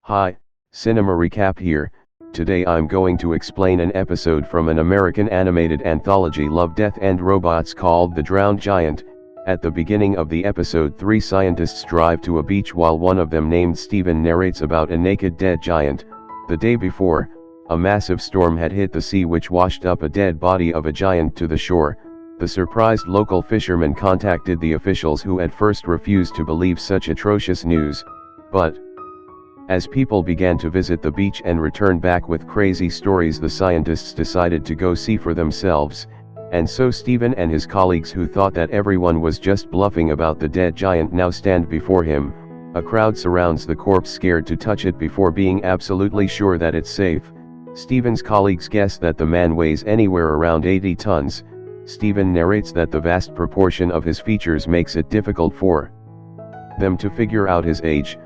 Hi, Cinema Recap here. Today I'm going to explain an episode from an American animated anthology Love, Death and Robots called The Drowned Giant. At the beginning of the episode, three scientists drive to a beach while one of them named Steven narrates about a naked dead giant. The day before, a massive storm had hit the sea which washed up a dead body of a giant to the shore. The surprised local fishermen contacted the officials who at first refused to believe such atrocious news, but as people began to visit the beach and return back with crazy stories, the scientists decided to go see for themselves, and so Steven and his colleagues, who thought that everyone was just bluffing about the dead giant, now stand before him. A crowd surrounds the corpse, scared to touch it before being absolutely sure that it's safe. Steven's colleagues guess that the man weighs anywhere around 80 tons. Steven narrates that the vast proportion of his features makes it difficult for them to figure out his age,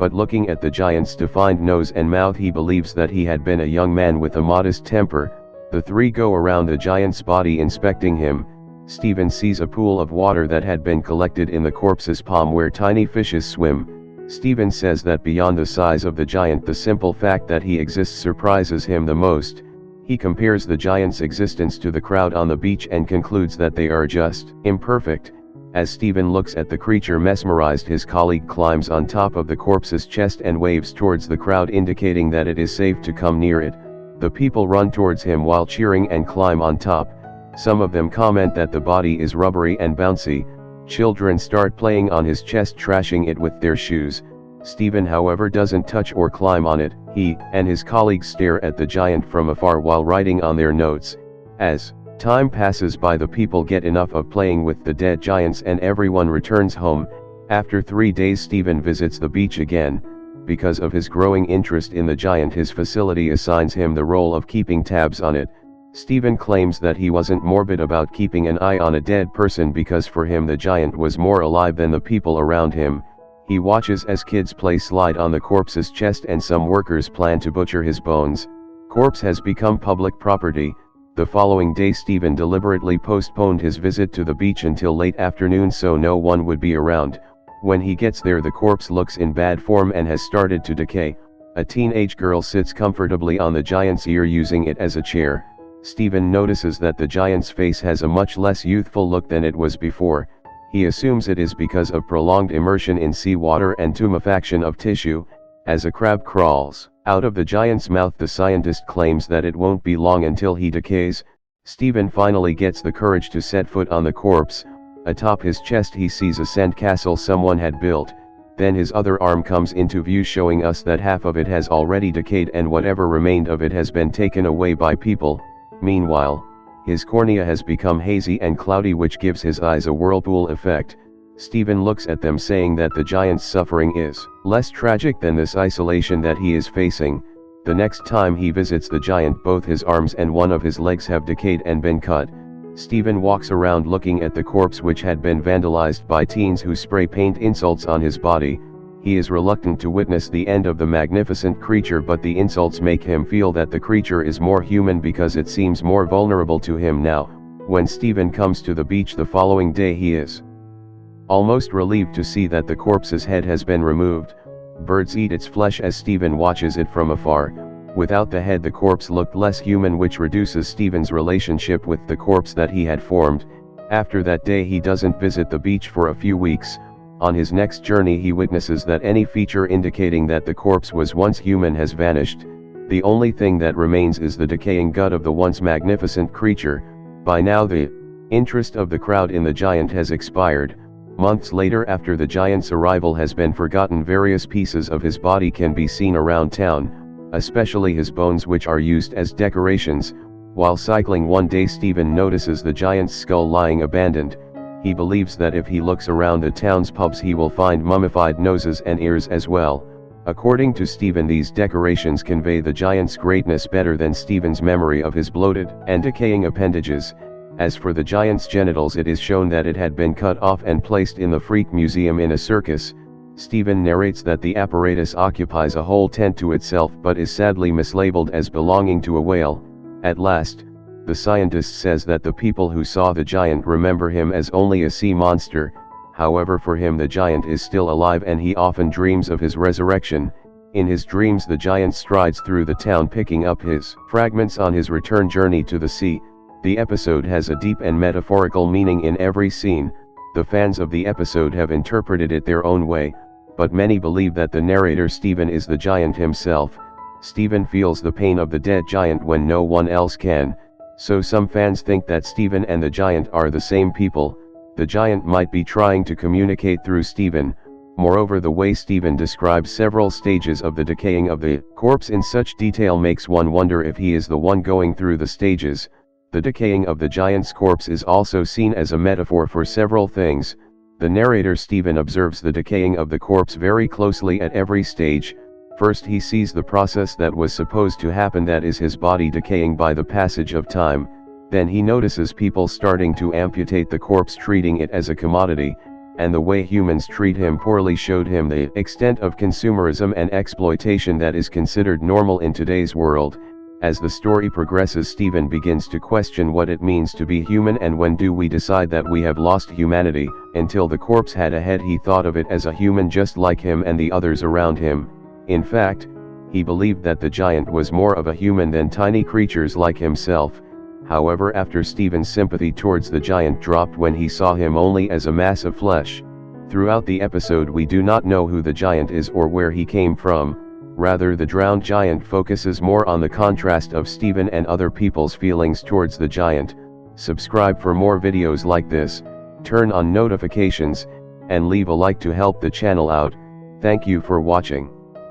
but looking at the giant's defined nose and mouth, he believes that he had been a young man with a modest temper. The three go around the giant's body inspecting him. Steven sees a pool of water that had been collected in the corpse's palm where tiny fishes swim. Steven says that beyond the size of the giant, the simple fact that he exists surprises him the most. He compares the giant's existence to the crowd on the beach and concludes that they are just imperfect. As Steven looks at the creature mesmerized, his colleague climbs on top of the corpse's chest and waves towards the crowd, indicating that it is safe to come near it. The people run towards him while cheering and climb on top. Some of them comment that the body is rubbery and bouncy. Children start playing on his chest, trashing it with their shoes. Steven, however, doesn't touch or climb on it. He and his colleagues stare at the giant from afar while writing on their notes. As time passes by, the people get enough of playing with the dead giants and everyone returns home. After 3 days, Steven visits the beach again. Because of his growing interest in the giant, his facility assigns him the role of keeping tabs on it. Steven claims that he wasn't morbid about keeping an eye on a dead person because for him the giant was more alive than the people around him. He watches as kids play slide on the corpse's chest and some workers plan to butcher his bones. Corpse has become public property. The following day, Steven deliberately postponed his visit to the beach until late afternoon so no one would be around. When he gets there, the corpse looks in bad form and has started to decay. A teenage girl sits comfortably on the giant's ear, using it as a chair. Steven notices that the giant's face has a much less youthful look than it was before. He assumes it is because of prolonged immersion in seawater and tumefaction of tissue. As a crab crawls out of the giant's mouth, the scientist claims that it won't be long until he decays. Steven finally gets the courage to set foot on the corpse. Atop his chest he sees a sandcastle someone had built. Then his other arm comes into view, showing us that half of it has already decayed and whatever remained of it has been taken away by people. Meanwhile, his cornea has become hazy and cloudy, which gives his eyes a whirlpool effect. Steven looks at them, saying that the giant's suffering is less tragic than this isolation that he is facing. The next time he visits the giant, both his arms and one of his legs have decayed and been cut. Steven walks around looking at the corpse, which had been vandalized by teens who spray paint insults on his body. He is reluctant to witness the end of the magnificent creature, but the insults make him feel that the creature is more human because it seems more vulnerable to him now. When Steven comes to the beach the following day, he is almost relieved to see that the corpse's head has been removed. Birds eat its flesh as Steven watches it from afar. Without the head, the corpse looked less human, which reduces Steven's relationship with the corpse that he had formed. After that day, he doesn't visit the beach for a few weeks. On his next journey, he witnesses that any feature indicating that the corpse was once human has vanished. The only thing that remains is the decaying gut of the once magnificent creature. By now, the interest of the crowd in the giant has expired. Months later, after the giant's arrival has been forgotten, various pieces of his body can be seen around town, especially his bones, which are used as decorations. While cycling one day, Steven notices the giant's skull lying abandoned. He believes that if he looks around the town's pubs, he will find mummified noses and ears as well. According to Steven, these decorations convey the giant's greatness better than Steven's memory of his bloated and decaying appendages. As for the giant's genitals, it is shown that it had been cut off and placed in the Freak Museum in a circus. Steven narrates that the apparatus occupies a whole tent to itself but is sadly mislabeled as belonging to a whale. At last, the scientist says that the people who saw the giant remember him as only a sea monster. However, for him the giant is still alive and he often dreams of his resurrection. In his dreams the giant strides through the town picking up his fragments on his return journey to the sea. The episode has a deep and metaphorical meaning in every scene. The fans of the episode have interpreted it their own way, but many believe that the narrator Stephen is the giant himself. Stephen feels the pain of the dead giant when no one else can, so some fans think that Stephen and the giant are the same people. The giant might be trying to communicate through Stephen. Moreover, the way Stephen describes several stages of the decaying of the corpse in such detail makes one wonder if he is the one going through the stages. The decaying of the giant's corpse is also seen as a metaphor for several things. The narrator Stephen observes the decaying of the corpse very closely at every stage. First, he sees the process that was supposed to happen, that is his body decaying by the passage of time. Then he notices people starting to amputate the corpse, treating it as a commodity, and the way humans treat him poorly showed him the extent of consumerism and exploitation that is considered normal in today's world. As the story progresses, Stephen begins to question what it means to be human and when do we decide that we have lost humanity. Until the corpse had a head, he thought of it as a human just like him and the others around him. In fact, he believed that the giant was more of a human than tiny creatures like himself. However, after Stephen's sympathy towards the giant dropped when he saw him only as a mass of flesh. Throughout the episode we do not know who the giant is or where he came from. Rather, the drowned giant focuses more on the contrast of Stephen and other people's feelings towards the giant. Subscribe for more videos like this, turn on notifications, and leave a like to help the channel out. Thank you for watching.